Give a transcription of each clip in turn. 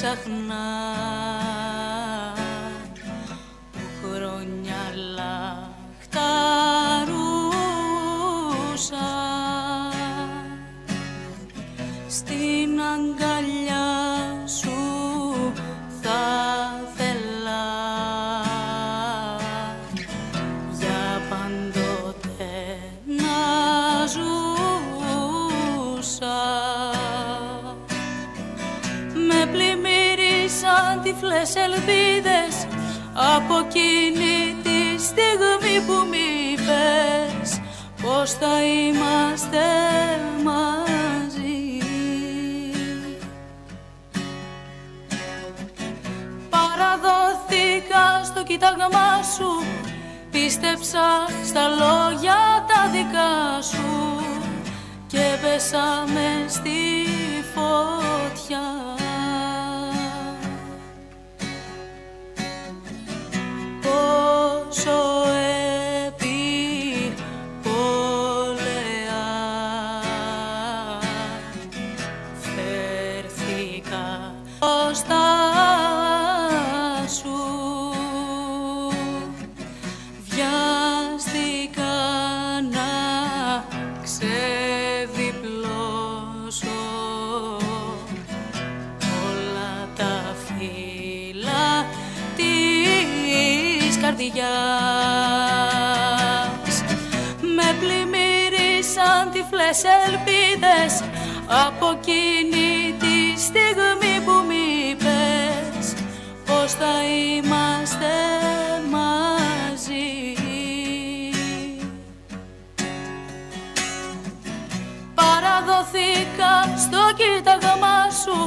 έψαχνα που χρόνια λαχταρούσα στην αγκαλιά σου θα θέλα για πάντοτε να ζούσα. Με πλημμύρισαν τυφλές ελπίδες από εκείνη τη στιγμή που μ' είπες πως θα είμαστε μαζί. Παραδόθηκα στο κοίταγμά σου, πίστεψα στα λόγια τα δικά σου και πέσαμε στη φωτιά. Πόσο επιπόλαια φέρθηκα μπροστά σου, βιάστηκα να ξεδιπλώσω όλα τα φύλλα της καρδιάς. Με πλημμύρισαν τυφλές ελπίδες από εκείνη τη στιγμή που μ' είπες πως θα είμαστε μαζί. Παραδοθήκα στο κοίταγμά σου,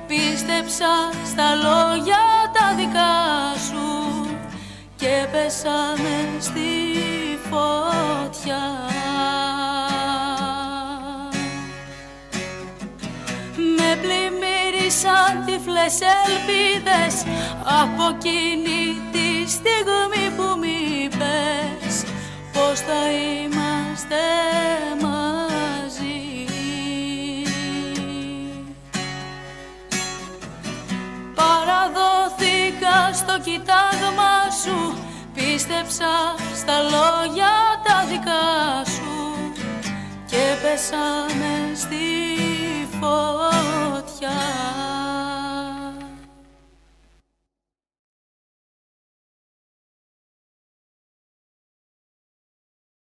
πίστεψα στα λόγια τα δικά σου και πέσαμε στη φωτιά. Με πλημμύρισαν τυφλές ελπίδες από εκείνη τη στιγμή που μ' είπες πως θα είμαστε μαζί. Παραδόθηκα στο κοίταγμά σου, πίστεψα στα λόγια τα δικά σου και πέσαμε στη φωτιά.